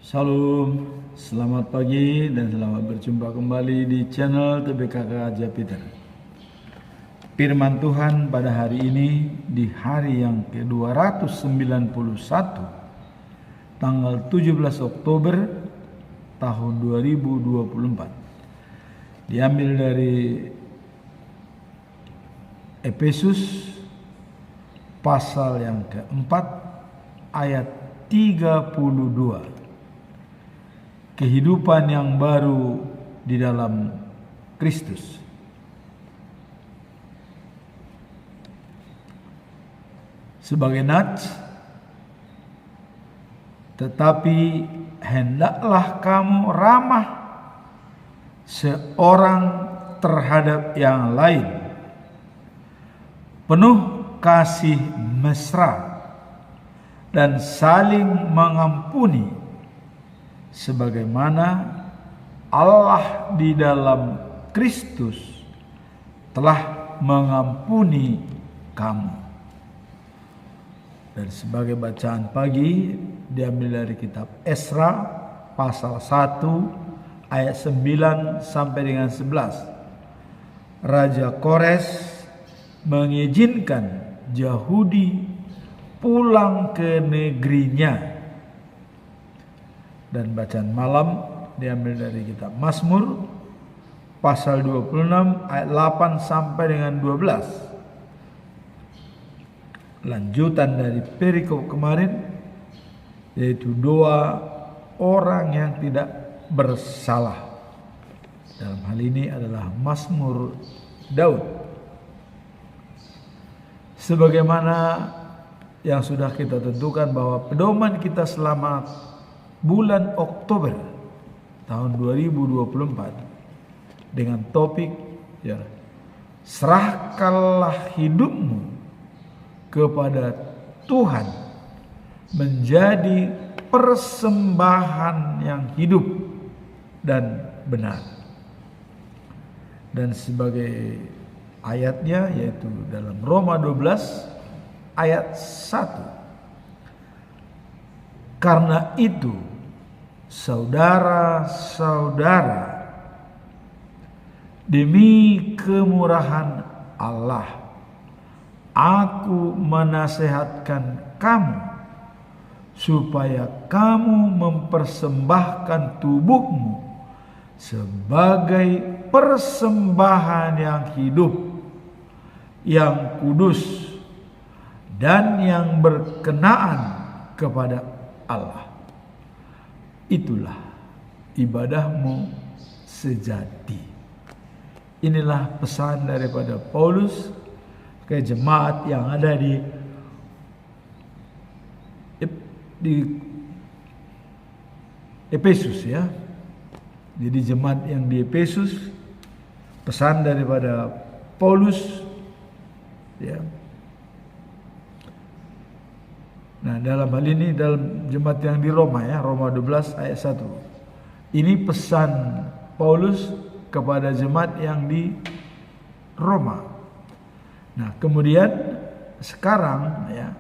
Salam, selamat pagi dan selamat berjumpa kembali di channel TBKK Japiter. Firman Tuhan pada hari ini di hari yang ke-291 tanggal 17 Oktober tahun 2024 diambil dari Efesus pasal yang keempat ayat 32. Kehidupan yang baru di dalam Kristus. Sebagai nats, tetapi hendaklah kamu ramah seorang terhadap yang lain, penuh kasih mesra dan saling mengampuni, sebagaimana Allah di dalam Kristus telah mengampuni kamu. Dan sebagai bacaan pagi diambil dari kitab Esra pasal 1 ayat 9 sampai dengan 11. Raja Kores mengizinkan Yahudi pulang ke negerinya. Dan bacaan malam diambil dari kitab Mazmur pasal 26 ayat 8 sampai dengan 12. Lanjutan dari perikop kemarin, yaitu doa orang yang tidak bersalah. Dalam hal ini adalah Mazmur Daud. Sebagaimana yang sudah kita tentukan bahwa pedoman kita selama bulan Oktober tahun 2024 dengan topik serahkanlah hidupmu kepada Tuhan menjadi persembahan yang hidup dan benar. Dan sebagai ayatnya yaitu dalam Roma 12 ayat 1. Karena itu, saudara-saudara, demi kemurahan Allah, aku menasehatkan kamu supaya kamu mempersembahkan tubuhmu sebagai persembahan yang hidup, yang kudus, dan yang berkenaan kepada Allah. Itulah ibadahmu sejati. Inilah pesan daripada Paulus ke jemaat yang ada di Efesus ya. Jadi jemaat yang di Efesus, pesan daripada Paulus ya. Nah, dalam hal ini dalam jemaat yang di Roma ya, Roma 12 ayat 1. Ini pesan Paulus kepada jemaat yang di Roma. Nah, kemudian sekarang ya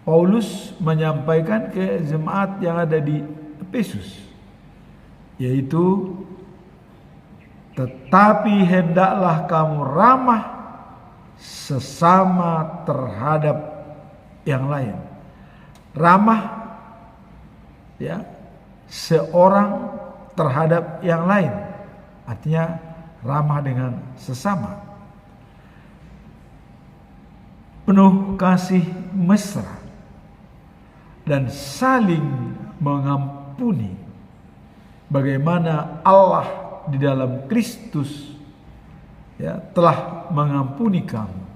Paulus menyampaikan ke jemaat yang ada di Efesus, yaitu tetapi hendaklah kamu ramah sesama terhadap yang lain. Ramah ya seorang terhadap yang lain, artinya ramah dengan sesama, penuh kasih mesra dan saling mengampuni, bagaimana Allah di dalam Kristus ya telah mengampuni kamu.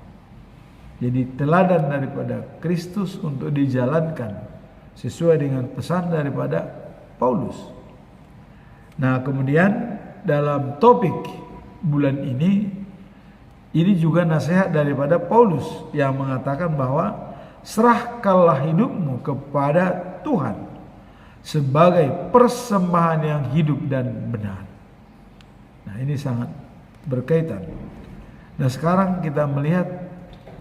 Jadi teladan daripada Kristus untuk dijalankan sesuai dengan pesan daripada Paulus. Nah, kemudian dalam topik bulan ini juga nasihat daripada Paulus yang mengatakan bahwa serahkanlah hidupmu kepada Tuhan sebagai persembahan yang hidup dan benar. Nah, ini sangat berkaitan. Nah, sekarang kita melihat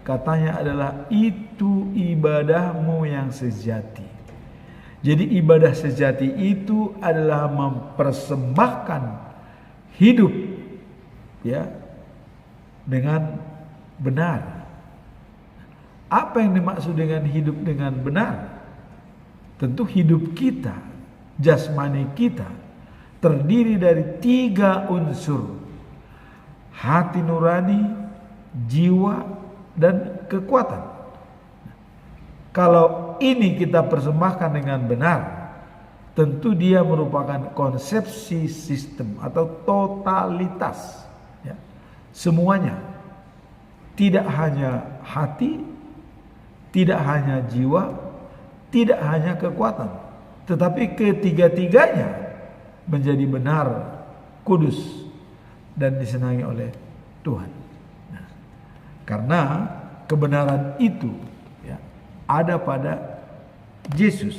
katanya adalah itu ibadahmu yang sejati. Jadi ibadah sejati itu adalah mempersembahkan hidup ya dengan benar. Apa yang dimaksud dengan hidup dengan benar? Tentu hidup kita, jasmani kita terdiri dari 3 unsur: hati nurani, jiwa, dan kekuatan. Kalau ini kita persembahkan dengan benar, tentu dia merupakan konsepsi sistem atau totalitas ya. Semuanya, tidak hanya hati, tidak hanya jiwa, tidak hanya kekuatan, tetapi ketiga-tiganya menjadi benar, kudus, dan disenangi oleh Tuhan. Nah, karena kebenaran itu ya, ada pada Yesus.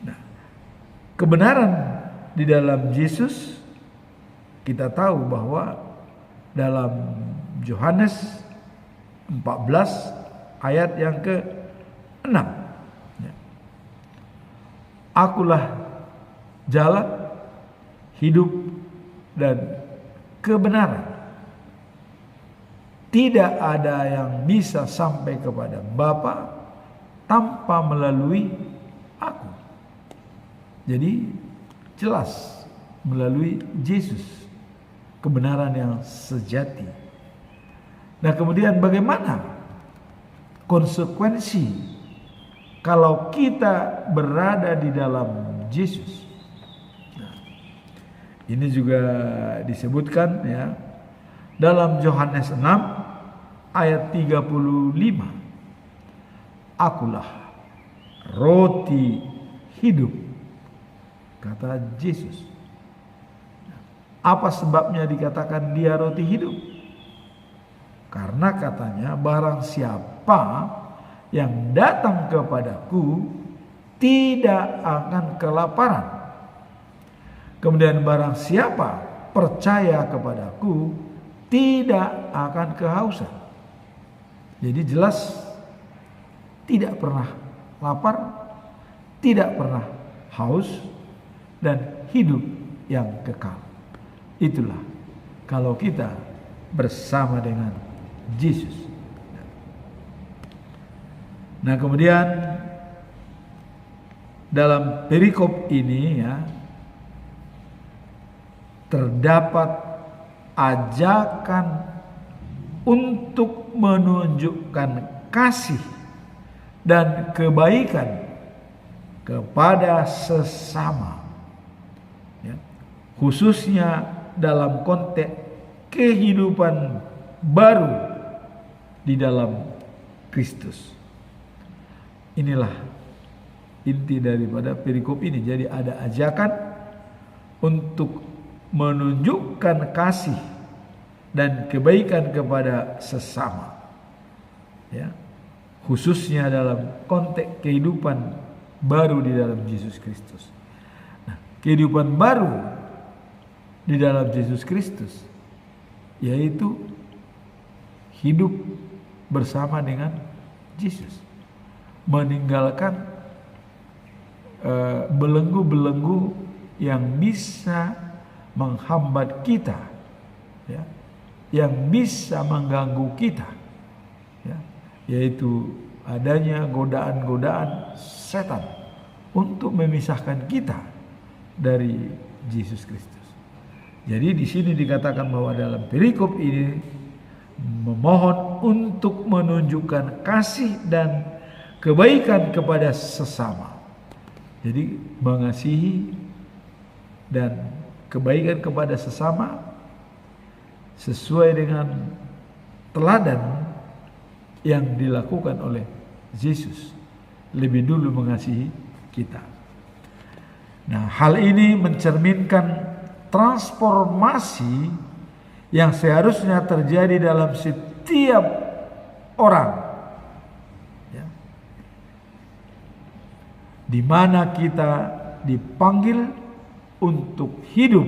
Nah, kebenaran di dalam Yesus kita tahu bahwa dalam Yohanes 14 ayat yang ke-6 ya, akulah jalan, hidup, dan kebenaran. Tidak ada yang bisa sampai kepada Bapa tanpa melalui aku. Jadi jelas melalui Yesus, kebenaran yang sejati. Nah, kemudian bagaimana konsekuensi kalau kita berada di dalam Yesus? Nah, ini juga disebutkan ya dalam Yohanes 6 ayat 35. Akulah roti hidup, kata Yesus. Apa sebabnya dikatakan dia roti hidup? Karena katanya barang siapa yang datang kepadaku tidak akan kelaparan. Kemudian barang siapa percaya kepadaku tidak akan kehausan. Jadi jelas tidak pernah lapar, tidak pernah haus, dan hidup yang kekal. Itulah kalau kita bersama dengan Yesus. Nah, kemudian dalam perikop ini ya terdapat ajakan untuk menunjukkan kasih dan kebaikan kepada sesama ya, khususnya dalam konteks kehidupan baru di dalam Kristus. Inilah inti daripada perikop ini. Jadi ada ajakan untuk menunjukkan kasih dan kebaikan kepada sesama ya, khususnya dalam konteks kehidupan baru di dalam Yesus Kristus. Nah, kehidupan baru di dalam Yesus Kristus yaitu hidup bersama dengan Yesus, meninggalkan belenggu-belenggu yang bisa menghambat kita ya, yang bisa mengganggu kita ya, yaitu adanya godaan-godaan setan untuk memisahkan kita dari Yesus Kristus. Jadi di sini dikatakan bahwa dalam perikop ini memohon untuk menunjukkan kasih dan kebaikan kepada sesama. Jadi mengasihi dan kebaikan kepada sesama sesuai dengan teladan yang dilakukan oleh Yesus, lebih dulu mengasihi kita. Nah, hal ini mencerminkan transformasi yang seharusnya terjadi dalam setiap orang ya, di mana kita dipanggil untuk hidup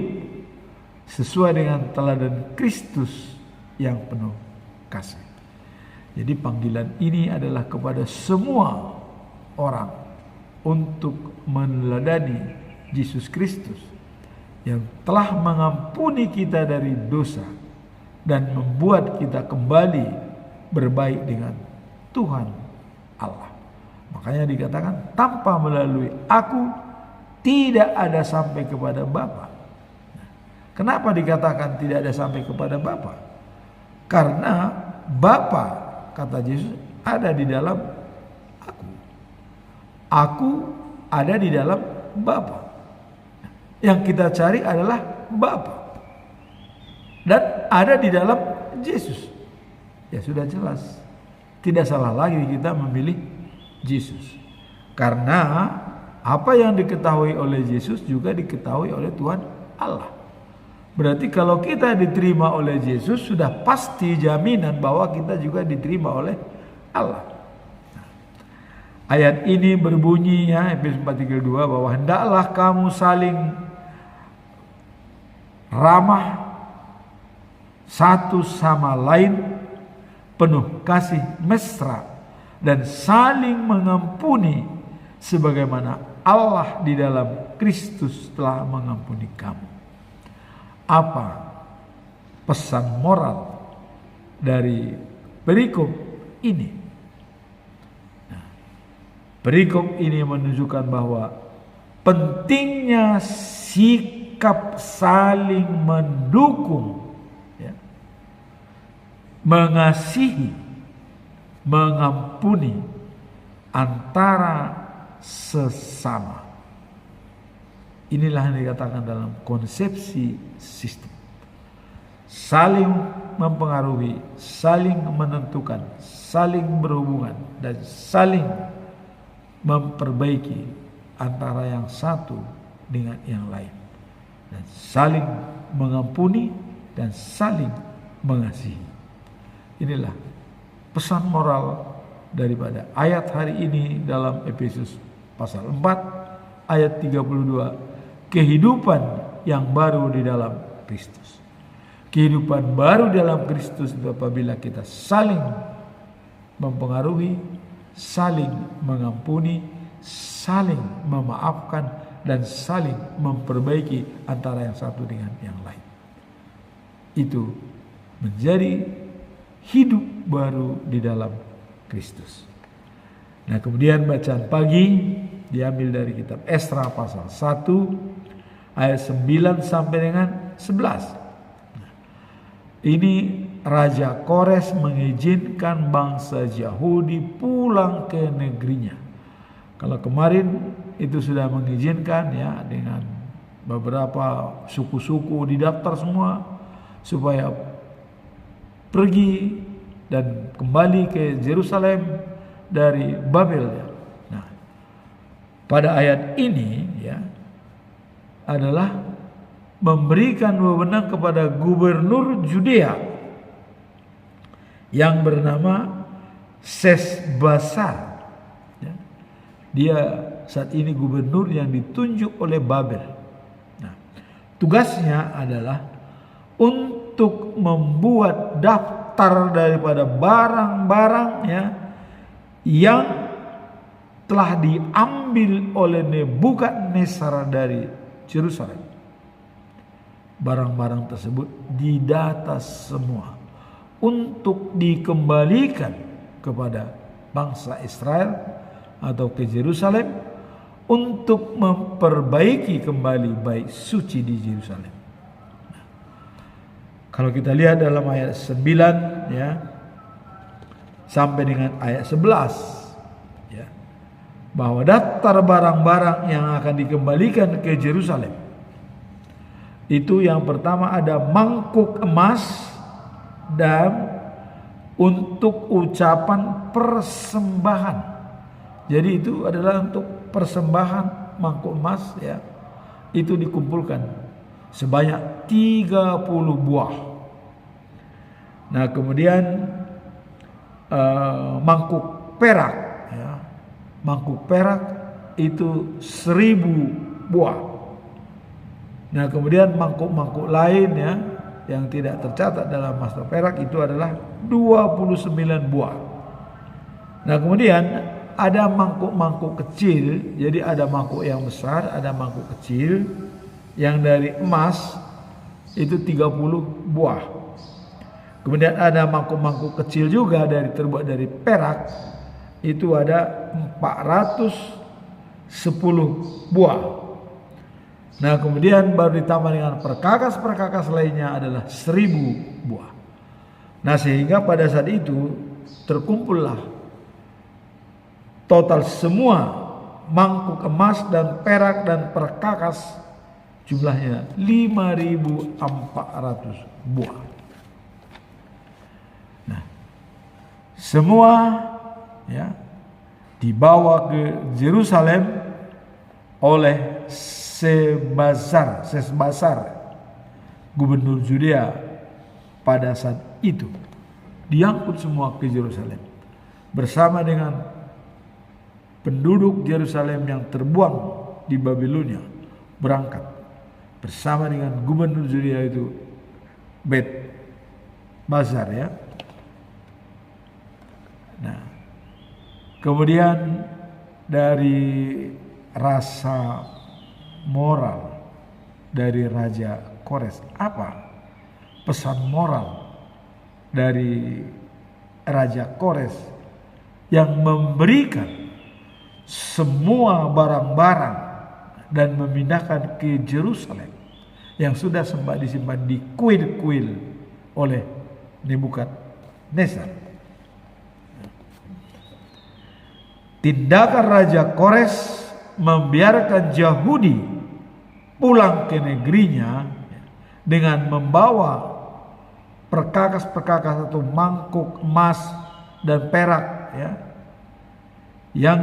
sesuai dengan teladan Kristus yang penuh kasih. Jadi panggilan ini adalah kepada semua orang untuk meneladani Yesus Kristus yang telah mengampuni kita dari dosa dan membuat kita kembali berbaik dengan Tuhan Allah. Makanya dikatakan tanpa melalui aku tidak ada sampai kepada Bapa. Kenapa dikatakan tidak ada sampai kepada Bapa? Karena Bapa, kata Yesus, ada di dalam aku. Aku ada di dalam Bapa. Yang kita cari adalah Bapa. Dan ada di dalam Yesus. Ya sudah jelas. Tidak salah lagi kita memilih Yesus. Karena apa yang diketahui oleh Yesus juga diketahui oleh Tuhan Allah. Berarti kalau kita diterima oleh Yesus, sudah pasti jaminan bahwa kita juga diterima oleh Allah. Ayat ini berbunyi ya, Efesus 4:32, bahwa hendaklah kamu saling ramah satu sama lain, penuh kasih mesra, dan saling mengampuni sebagaimana Allah di dalam Kristus telah mengampuni kamu. Apa pesan moral dari perikop ini? Nah, perikop ini menunjukkan bahwa pentingnya sikap saling mendukung, ya, mengasihi, mengampuni antara sesama. Inilah yang dikatakan dalam konsepsi sistem. Saling mempengaruhi, saling menentukan, saling berhubungan, dan saling memperbaiki antara yang satu dengan yang lain. Dan saling mengampuni dan saling mengasihi. Inilah pesan moral daripada ayat hari ini dalam Efesus pasal 4 ayat 32. Kehidupan yang baru di dalam Kristus. Kehidupan baru dalam Kristus itu apabila kita saling mempengaruhi, saling mengampuni, saling memaafkan, dan saling memperbaiki antara yang satu dengan yang lain. Itu menjadi hidup baru di dalam Kristus. Nah, kemudian bacaan pagi diambil dari kitab Esra pasal 1 ayat 9 sampai dengan 11. Ini Raja Kores mengizinkan bangsa Yahudi pulang ke negerinya. Kalau kemarin itu sudah mengizinkan ya, dengan beberapa suku-suku didaftar semua supaya pergi dan kembali ke Yerusalem dari Babel. Nah, pada ayat ini ya adalah memberikan wewenang kepada gubernur Judea yang bernama Sesbasar. Ya. Dia saat ini gubernur yang ditunjuk oleh Babel. Nah, tugasnya adalah untuk membuat daftar daripada barang-barang ya yang telah diambil oleh Nebukadnezar dari Yerusalem. Barang-barang tersebut didata semua untuk dikembalikan kepada bangsa Israel atau ke Yerusalem untuk memperbaiki kembali bait suci di Yerusalem. Nah, kalau kita lihat dalam ayat 9 ya sampai dengan ayat 11 bahwa daftar barang-barang yang akan dikembalikan ke Yerusalem itu yang pertama ada mangkuk emas dan untuk ucapan persembahan. Jadi itu adalah untuk persembahan mangkuk emas ya. Itu dikumpulkan sebanyak 30 buah. Nah, kemudian mangkuk perak ya. Mangkuk perak itu 1000 buah. Nah, kemudian mangkuk-mangkuk lain ya yang tidak tercatat dalam master perak itu adalah 29 buah. Nah, kemudian ada mangkuk-mangkuk kecil. Jadi ada mangkuk yang besar, ada mangkuk kecil. Yang dari emas itu 30 buah. Kemudian ada mangkuk-mangkuk kecil juga terbuat dari perak. Itu ada 410 buah. Nah kemudian baru ditambah dengan perkakas-perkakas lainnya adalah 1000 buah. Nah sehingga pada saat itu terkumpullah total semua mangkuk emas dan perak dan perkakas jumlahnya 5.400 buah. Nah semua ya dibawa ke Yerusalem oleh Sesbazar gubernur Yudea pada saat itu. Diangkut semua ke Yerusalem bersama dengan penduduk Yerusalem yang terbuang di Babilonia, berangkat bersama dengan gubernur Yudea itu Sesbazar ya. Nah kemudian dari rasa moral dari Raja Kores, apa pesan moral dari Raja Kores yang memberikan semua barang-barang dan memindahkan ke Yerusalem yang sudah sempat disimpan di kuil-kuil oleh Nebukadnezar. Tindakan Raja Kores membiarkan Yahudi pulang ke negerinya dengan membawa perkakas-perkakas atau mangkuk emas dan perak ya, yang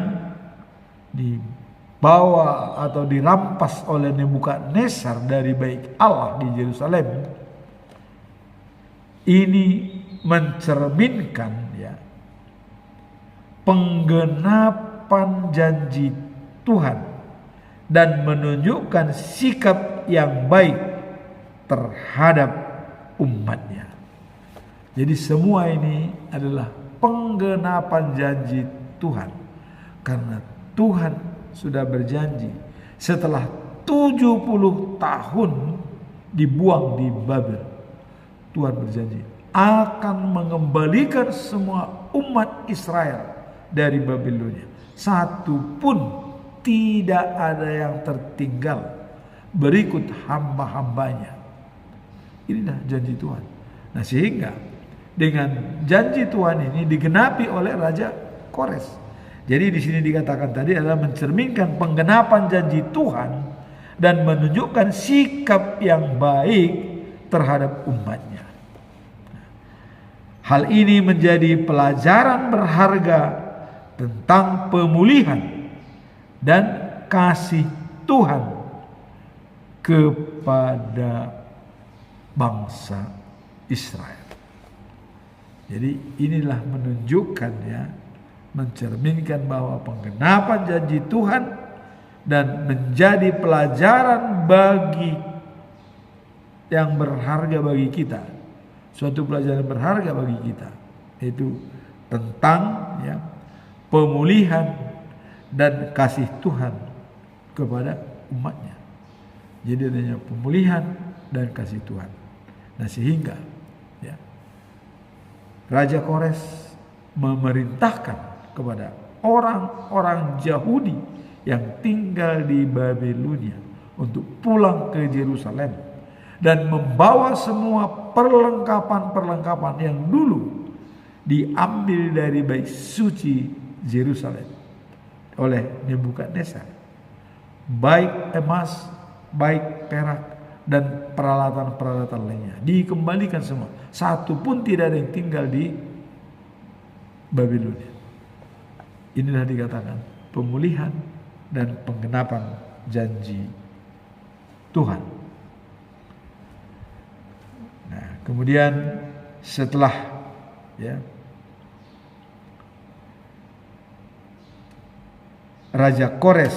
dibawa atau dirampas oleh Nebukadnezar dari Bait Allah di Yerusalem. Ini mencerminkan ya penggenapan janji Tuhan dan menunjukkan sikap yang baik terhadap umatnya. Jadi semua ini adalah penggenapan janji Tuhan. Karena Tuhan sudah berjanji setelah 70 tahun dibuang di Babel, Tuhan berjanji akan mengembalikan semua umat Israel dari Babilonia. Satu pun tidak ada yang tertinggal berikut hamba-hambanya. Inilah janji Tuhan. Nah sehingga dengan janji Tuhan ini digenapi oleh Raja Kores. Jadi di sini dikatakan tadi adalah mencerminkan penggenapan janji Tuhan dan menunjukkan sikap yang baik terhadap umatnya. Hal ini menjadi pelajaran berharga tentang pemulihan dan kasih Tuhan kepada bangsa Israel. Jadi inilah menunjukkan ya, mencerminkan bahwa penggenapan janji Tuhan dan menjadi pelajaran bagi yang berharga bagi kita. Suatu pelajaran berharga bagi kita, yaitu tentang ya pemulihan dan kasih Tuhan kepada umatnya. Jadi adanya pemulihan dan kasih Tuhan. Nah sehingga ya, Raja Kores memerintahkan kepada orang-orang Yahudi yang tinggal di Babilonia untuk pulang ke Yerusalem dan membawa semua perlengkapan-perlengkapan yang dulu diambil dari bait suci Yerusalem oleh Nebukadnezar, baik emas, baik perak dan peralatan-peralatan lainnya dikembalikan semua. Satu pun tidak ada yang tinggal di Babilonia. Inilah dikatakan pemulihan dan penggenapan janji Tuhan. Nah, kemudian setelah ya Raja Kores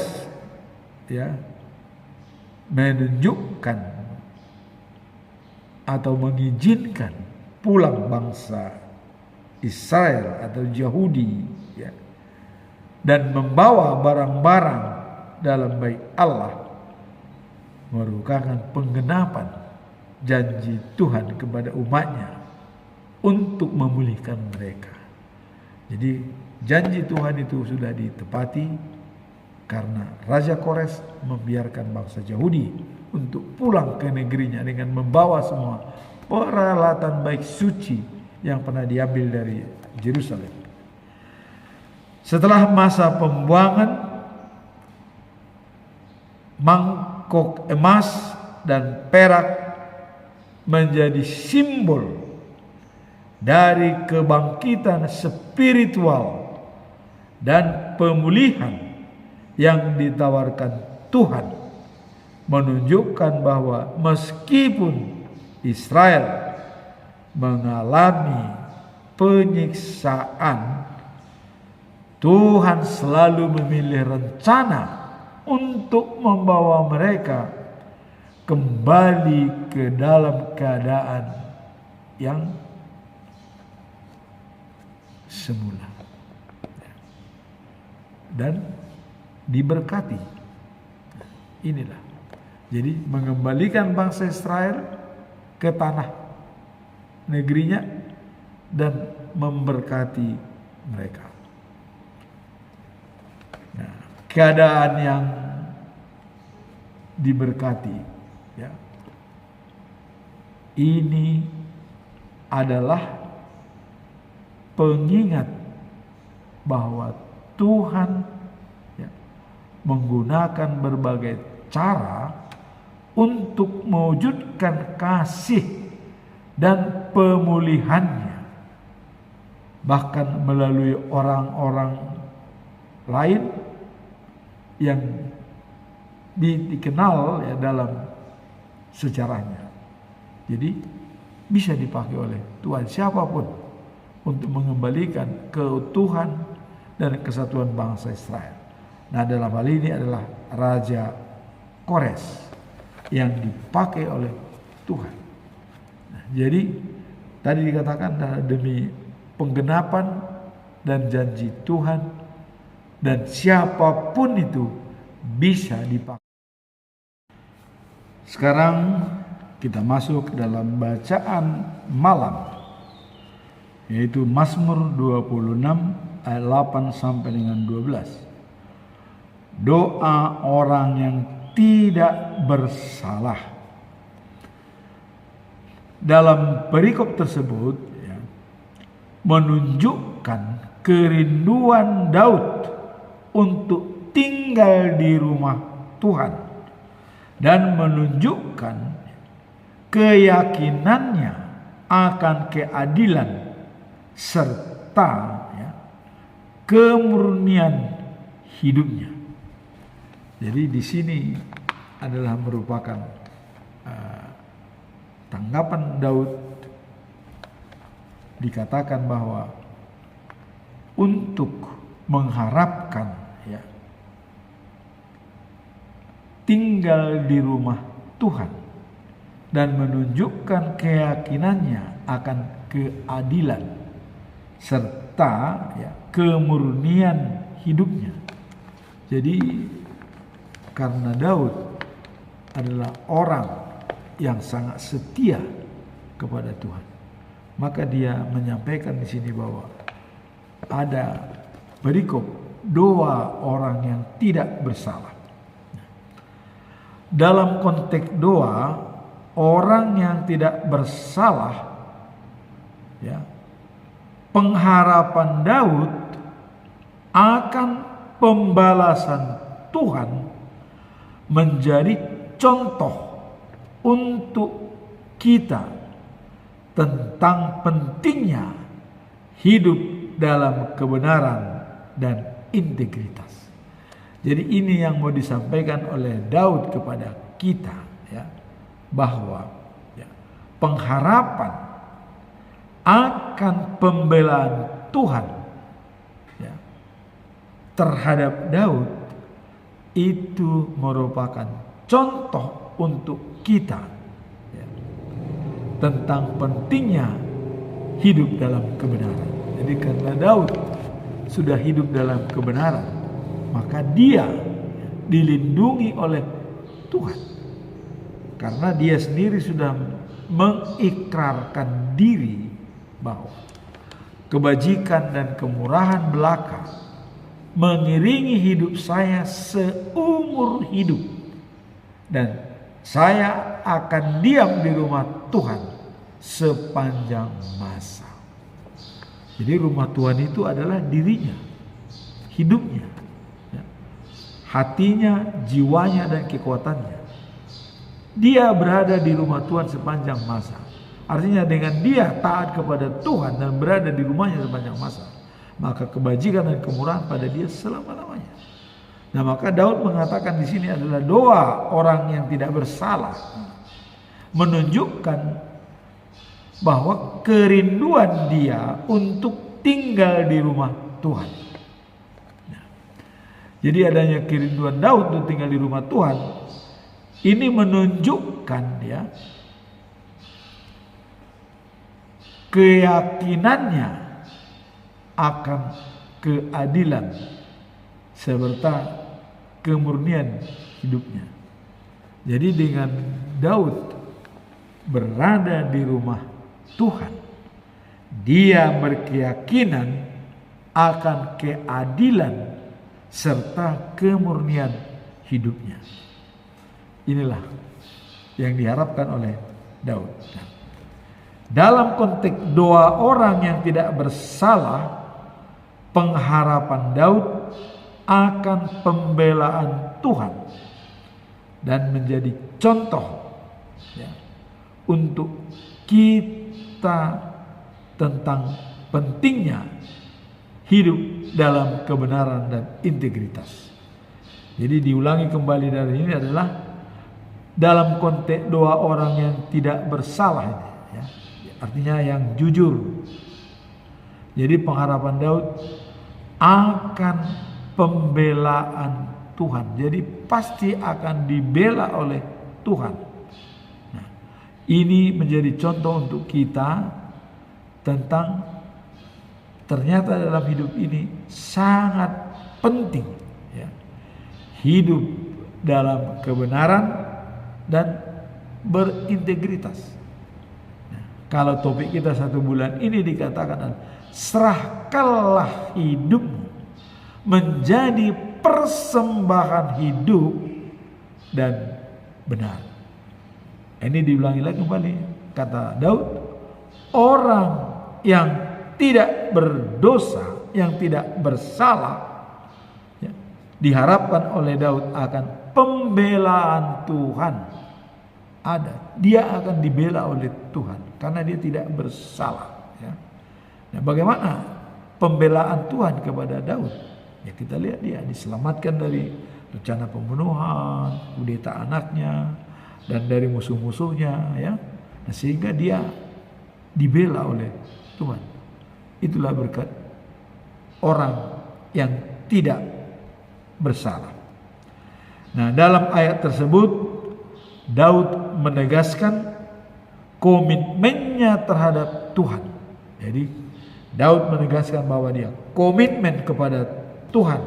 ya menunjukkan atau mengizinkan pulang bangsa Israel atau Yahudi ya dan membawa barang-barang dalam bait Allah merupakan penggenapan janji Tuhan kepada umatnya untuk memulihkan mereka. Jadi janji Tuhan itu sudah ditepati karena Raja Kores membiarkan bangsa Yahudi untuk pulang ke negerinya dengan membawa semua peralatan baik suci yang pernah diambil dari Yerusalem. Setelah masa pembuangan, mangkok emas dan perak menjadi simbol dari kebangkitan spiritual dan pemulihan yang ditawarkan Tuhan, menunjukkan bahwa meskipun Israel mengalami penyiksaan, Tuhan selalu memilih rencana untuk membawa mereka kembali ke dalam keadaan yang semula dan diberkati. Inilah, jadi mengembalikan bangsa Israel ke tanah negerinya dan memberkati mereka. Nah, keadaan yang diberkati, ya, ini adalah pengingat bahwa Tuhan, ya, menggunakan berbagai cara untuk mewujudkan kasih dan pemulihannya, bahkan melalui orang-orang lain yang dikenal, ya, dalam sejarahnya. Jadi bisa dipakai oleh Tuhan siapapun untuk mengembalikan keutuhan dan kesatuan bangsa Israel. Nah, dalam hal ini adalah Raja Kores yang dipakai oleh Tuhan. Nah, jadi tadi dikatakan demi penggenapan dan janji Tuhan, dan siapapun itu bisa dipakai. Sekarang kita masuk dalam bacaan malam, yaitu Mazmur 26 ayat 8 sampai dengan 12. Doa orang yang tidak bersalah. Dalam perikop tersebut, ya, menunjukkan kerinduan Daud untuk tinggal di rumah Tuhan dan menunjukkan keyakinannya akan keadilan serta, ya, kemurnian hidupnya. Jadi di sini adalah merupakan tanggapan Daud, dikatakan bahwa untuk mengharapkan, ya, tinggal di rumah Tuhan dan menunjukkan keyakinannya akan keadilan serta, ya, kemurnian hidupnya. Jadi karena Daud adalah orang yang sangat setia kepada Tuhan, maka dia menyampaikan di sini bahwa ada perikop doa orang yang tidak bersalah. Dalam konteks doa orang yang tidak bersalah, ya, pengharapan Daud akan pembalasan Tuhan menjadi contoh untuk kita tentang pentingnya hidup dalam kebenaran dan integritas. Jadi ini yang mau disampaikan oleh Daud kepada kita, ya, bahwa, ya, pengharapan akan pembelaan Tuhan, ya, terhadap Daud itu merupakan contoh untuk kita, ya, tentang pentingnya hidup dalam kebenaran. Jadi karena Daud sudah hidup dalam kebenaran, maka dia dilindungi oleh Tuhan. Karena dia sendiri sudah mengikrarkan diri bahwa kebajikan dan kemurahan belaka mengiringi hidup saya seumur hidup, dan saya akan diam di rumah Tuhan sepanjang masa. Jadi rumah Tuhan itu adalah dirinya, hidupnya, hatinya, jiwanya, dan kekuatannya. Dia berada di rumah Tuhan sepanjang masa. Artinya dengan dia taat kepada Tuhan dan berada di rumahnya sepanjang masa, maka kebajikan dan kemurahan pada dia selama-lamanya. Nah, maka Daud mengatakan di sini adalah doa orang yang tidak bersalah, menunjukkan bahwa kerinduan dia untuk tinggal di rumah Tuhan. Nah, jadi adanya kerinduan Daud untuk tinggal di rumah Tuhan ini menunjukkan ya keyakinannya akan keadilan serta kemurnian hidupnya. Jadi dengan Daud berada di rumah Tuhan, dia berkeyakinan akan keadilan serta kemurnian hidupnya. Inilah yang diharapkan oleh Daud. Dalam konteks doa orang yang tidak bersalah, pengharapan Daud akan pembelaan Tuhan dan menjadi contoh ya, untuk kita tentang pentingnya hidup dalam kebenaran dan integritas. Jadi diulangi kembali dari ini adalah dalam konteks doa orang yang tidak bersalah ini, ya, artinya yang jujur. Jadi pengharapan Daud akan pembelaan Tuhan. Jadi pasti akan dibela oleh Tuhan. Nah, ini menjadi contoh untuk kita tentang ternyata dalam hidup ini sangat penting ya, hidup dalam kebenaran dan berintegritas. Nah, kalau topik kita 1 bulan ini dikatakan serahkanlah hidupmu menjadi persembahan hidup dan benar. Ini diulangi lagi kembali kata Daud, orang yang tidak berdosa, yang tidak bersalah ya, diharapkan oleh Daud akan pembelaan Tuhan. Ada, dia akan dibela oleh Tuhan karena dia tidak bersalah ya. Nah, bagaimana pembelaan Tuhan kepada Daud? Ya, kita lihat dia diselamatkan dari rencana pembunuhan, kudeta anaknya, dan dari musuh-musuhnya ya. Nah, sehingga dia dibela oleh Tuhan. Itulah berkat orang yang tidak bersalah. Nah, dalam ayat tersebut Daud menegaskan komitmennya terhadap Tuhan. Jadi Daud menegaskan bahwa dia komitmen kepada Tuhan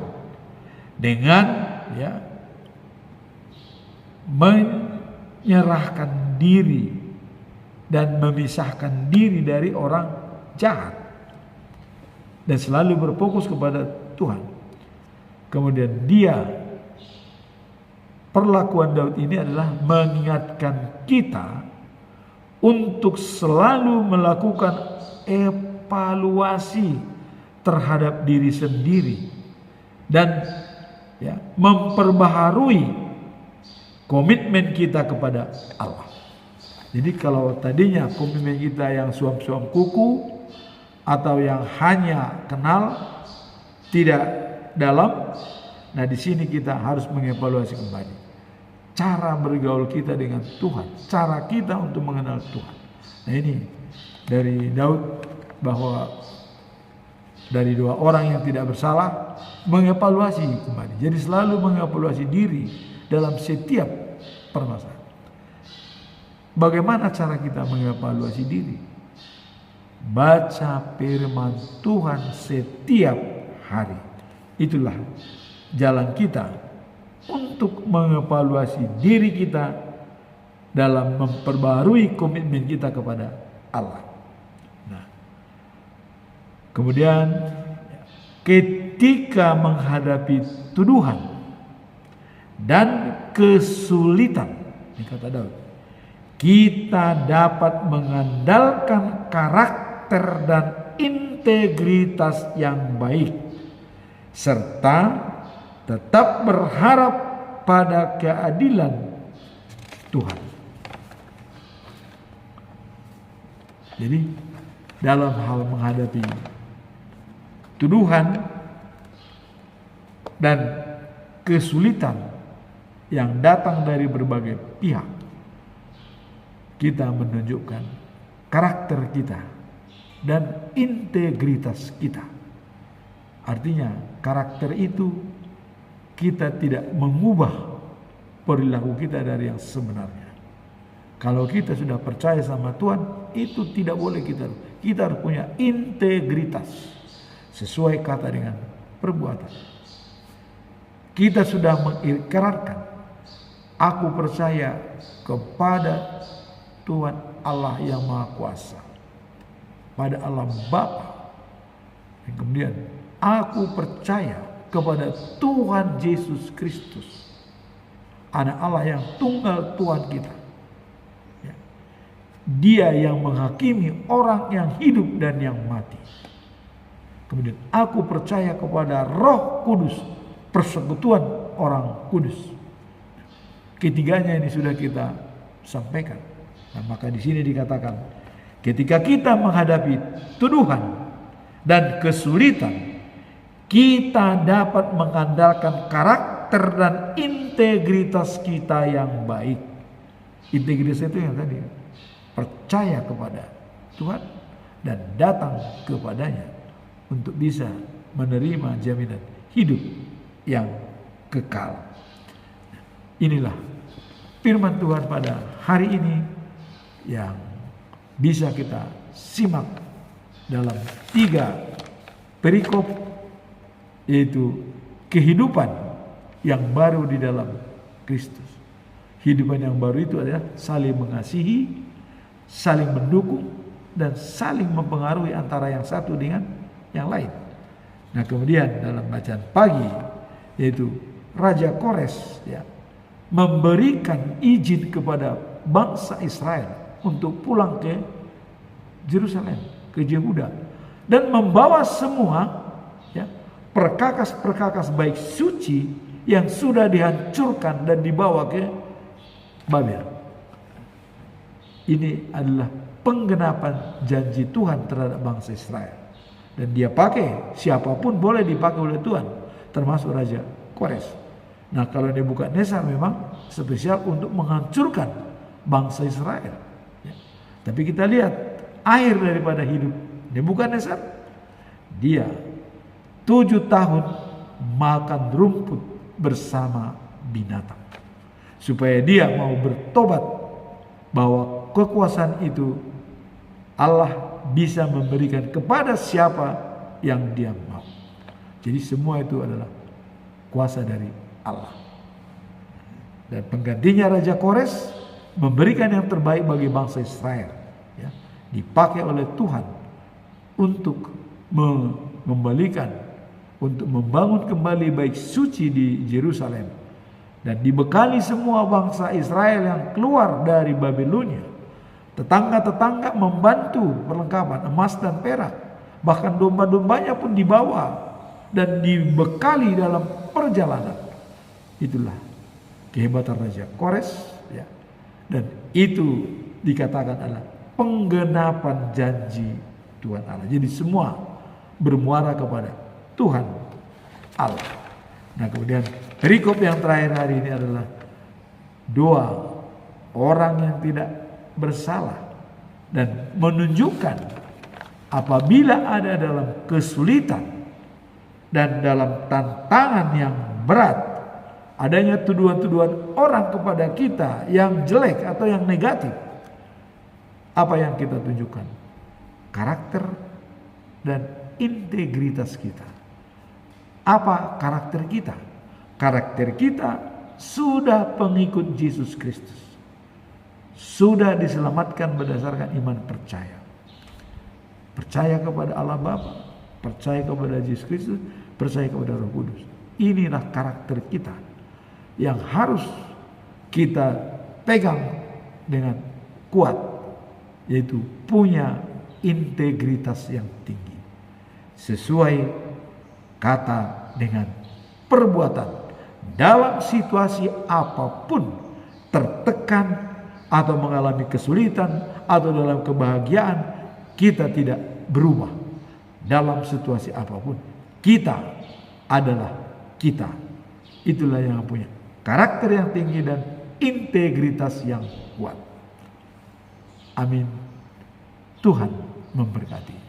dengan ya menyerahkan diri dan memisahkan diri dari orang jahat dan selalu berfokus kepada Tuhan. Kemudian perlakuan Daud ini adalah mengingatkan kita untuk selalu melakukan evaluasi terhadap diri sendiri dan ya, memperbaharui komitmen kita kepada Allah. Jadi kalau tadinya komitmen kita yang suam-suam kuku atau yang hanya kenal tidak dalam, nah di sini kita harus mengevaluasi kembali cara bergaul kita dengan Tuhan, cara kita untuk mengenal Tuhan. Nah, ini dari Daud bahwa dari dua orang yang tidak bersalah mengevaluasi kembali. Jadi selalu mengevaluasi diri dalam setiap permasalahan. Bagaimana cara kita mengevaluasi diri? Baca firman Tuhan setiap hari. Itulah jalan kita untuk mengevaluasi diri kita dalam memperbarui komitmen kita kepada Allah. Nah, kemudian ketika menghadapi tuduhan dan kesulitan, ini kata Daud, kita dapat mengandalkan karakter dan integritas yang baik, serta tetap berharap pada keadilan Tuhan. Jadi dalam hal menghadapi tuduhan dan kesulitan yang datang dari berbagai pihak, kita menunjukkan karakter kita dan integritas kita. Artinya karakter itu kita tidak mengubah perilaku kita dari yang sebenarnya. Kalau kita sudah percaya sama Tuhan, itu tidak boleh kita harus punya integritas sesuai kata dengan perbuatan. Kita sudah mengikrarkan, aku percaya kepada Tuhan Allah yang Maha Kuasa, pada Allah Bapa. Dan kemudian aku percaya kepada Tuhan Yesus Kristus, Anak Allah yang tunggal Tuhan kita. Ya. Dia yang menghakimi orang yang hidup dan yang mati. Kemudian aku percaya kepada Roh Kudus, persekutuan orang kudus. Ketiganya ini sudah kita sampaikan. Nah, maka di sini dikatakan, ketika kita menghadapi tuduhan dan kesulitan, kita dapat mengandalkan karakter dan integritas kita yang baik. Integritas itu yang tadi, percaya kepada Tuhan dan datang kepadanya untuk bisa menerima jaminan hidup yang kekal. Inilah firman Tuhan pada hari ini yang bisa kita simak dalam 3 perikop, yaitu kehidupan yang baru di dalam Kristus. Kehidupan yang baru itu adalah saling mengasihi, saling mendukung, dan saling mempengaruhi antara yang satu dengan yang lain. Nah, kemudian dalam bacaan pagi, yaitu Raja Kores memberikan izin kepada bangsa Israel untuk pulang ke Yerusalem, ke Yehuda, dan membawa semua perkakas-perkakas baik suci yang sudah dihancurkan dan dibawa ke Babel. Ini adalah penggenapan janji Tuhan terhadap bangsa Israel, dan dia pakai, siapapun boleh dipakai oleh Tuhan, termasuk Raja Kores. Nah, kalau Nebukadnezar memang spesial untuk menghancurkan bangsa Israel. Tapi kita lihat akhir daripada hidup Nebukadnezar, dia 7 tahun makan rumput bersama binatang, supaya dia mau bertobat bahwa kekuasaan itu Allah bisa memberikan kepada siapa yang dia mau. Jadi semua itu adalah kuasa dari Allah. Dan penggantinya Raja Kores memberikan yang terbaik bagi bangsa Israel, dipakai oleh Tuhan untuk mengembalikan, untuk membangun kembali baik suci di Yerusalem, dan dibekali semua bangsa Israel yang keluar dari Babilonia. Tetangga-tetangga membantu perlengkapan emas dan perak, bahkan domba-dombanya pun dibawa dan dibekali dalam perjalanan. Itulah kehebatan Raja Kores, dan itu dikatakan adalah penggenapan janji Tuhan Allah. Jadi semua bermuara kepada Tuhan Allah. Nah, kemudian perikop yang terakhir hari ini adalah doa orang yang tidak bersalah, dan menunjukkan apabila ada dalam kesulitan dan dalam tantangan yang berat, adanya tuduhan-tuduhan orang kepada kita yang jelek atau yang negatif, apa yang kita tunjukkan? Karakter dan integritas kita. Apa karakter kita? Karakter kita sudah pengikut Yesus Kristus. Sudah diselamatkan berdasarkan iman percaya. Percaya kepada Allah Bapa, percaya kepada Yesus Kristus, percaya kepada Roh Kudus. Inilah karakter kita yang harus kita pegang dengan kuat, yaitu punya integritas yang tinggi, sesuai kata dengan perbuatan. Dalam situasi apapun, tertekan atau mengalami kesulitan atau dalam kebahagiaan, kita tidak berubah. Dalam situasi apapun, kita adalah kita. Itulah yang punya karakter yang tinggi dan integritas yang kuat. Amin. Tuhan memberkati.